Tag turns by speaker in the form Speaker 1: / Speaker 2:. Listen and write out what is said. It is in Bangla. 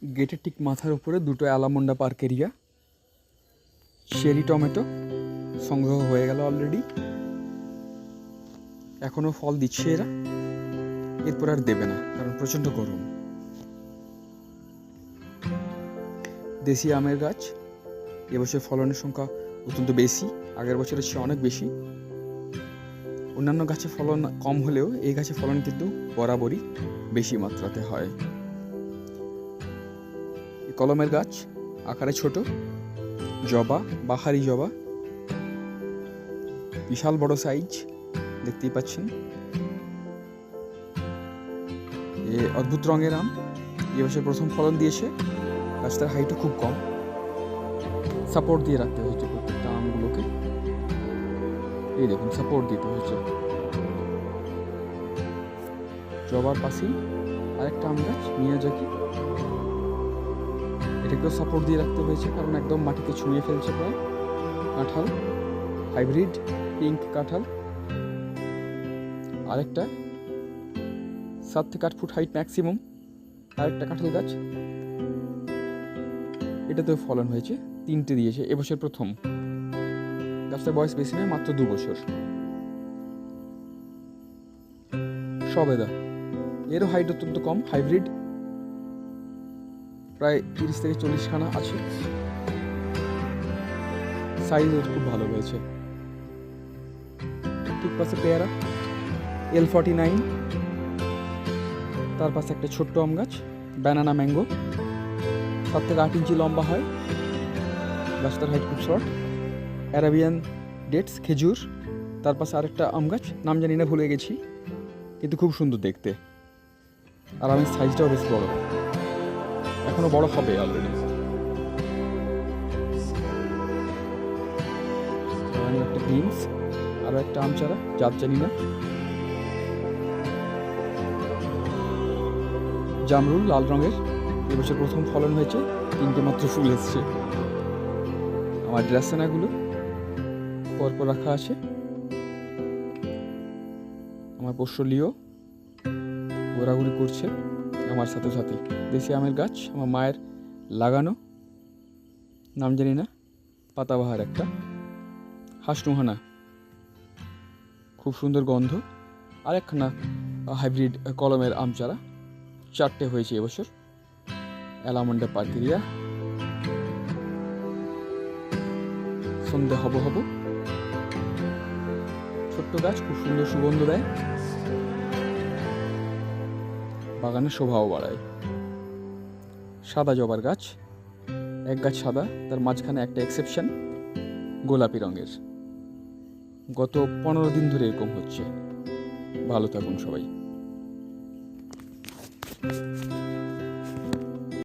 Speaker 1: গেটের ঠিক মাথার উপরে দুটো allamanda park area. Cherry tomato সংগ্রহ হয়ে গেল অলরেডি, এখনও ফল দিচ্ছে এরা, এরপর আর দেবে না কারণ প্রচণ্ড গরম। দেশি আমের গাছ, এবছর ফলনের সংখ্যা অত্যন্ত বেশি, আগের বছরের চেয়ে অনেক বেশি। অন্যান্য গাছে ফলন কম হলেও এই গাছে ফলন কিন্তু বরাবরই বেশি মাত্রাতে হয়। কলমের গাছ আকারে ছোট, জবা, বাহারি জবা, বিশাল বড় সাইজ দেখতেই পাচ্ছেন। এ অদ্ভুত রঙের আম, এবছর প্রথম ফলন দিয়েছে। গাছটার হাইটও খুব কম, সাপোর্ট দিয়ে রাখতে হয়েছে প্রত্যেকটা আমগুলোকে। এই দেখুন, সাপোর্ট দিতে হয়েছে। জবার পাশেই আরেকটা আম গাছ মিয়াজাকি, এটাকেও সাপোর্ট দিয়ে রাখতে হয়েছে কারণ একদম মাটিতে ছুঁয়ে ফেলছে প্রায়। কাঁঠাল, হাইব্রিড পিঙ্ক কাঁঠাল, আরেকটা 7 থেকে 8 ফুট হাইট ম্যাক্সিমাম আরেকটা কাঁঠাল গাছ, এটাতেও ফলন হয়েছে, 3টে দিয়েছে এবছর প্রথম। গাছটার বয়স বেশি নয়, মাত্র 2 বছর। সবেদা, এরও হাইট অত্যন্ত কম, হাইব্রিড, প্রায় 30 থেকে 40 খানা আছে, সাইজও খুব ভালো হয়েছে। ঠিক পাশে পেয়ারা L49, তার পাশে একটা ছোট্ট আম গাছ ব্যানানা ম্যাঙ্গো, 7 থেকে 8 ইঞ্চি লম্বা হয়, গাছটার হাইট খুব শর্ট। অ্যারাবিয়ান ডেটস খেজুর, তার পাশে আরেকটা আম গাছ, নাম জানি না, ভুলে গেছি, কিন্তু খুব সুন্দর দেখতে। আর আমের সাইজটাও বেশ বড়, এখনো বড় হবে অলরেডি। একটা বিনস, আরও একটা আম চারা, জাত জানি না। জামরুল লাল রঙের, এবছর প্রথম ফলন হয়েছে, 3টে মাত্র ফুল এসছে। আমার ড্রাসেনাগুলো পরপর রাখা আছে। আমার পোষ্য লিও ঘোরাঘুরি করছে আমার সাথে সাথে। দেশি আমের গাছ আমার মায়ের লাগানো, নাম জানি না, পাতাবাহার একটা। হাঁসনুহানা, খুব সুন্দর গন্ধ। আরেকখানা হাইব্রিড কলমের আম চারা, 4টে হয়েছে এবছর। অ্যালামন্ডা পার্কেরিয়া, সন্ধে হব হব, ছোট্ট গাছ, খুব সুন্দর সুগন্ধ দেয়, বাগানের শোভাও বাড়ায়। সাদা জবার গাছ, এক গাছ সাদা, তার মাঝখানে একটা এক্সেপশন গোলাপি রঙের। গত 15 দিন ধরে এরকম হচ্ছে। ভালো থাকুন সবাই।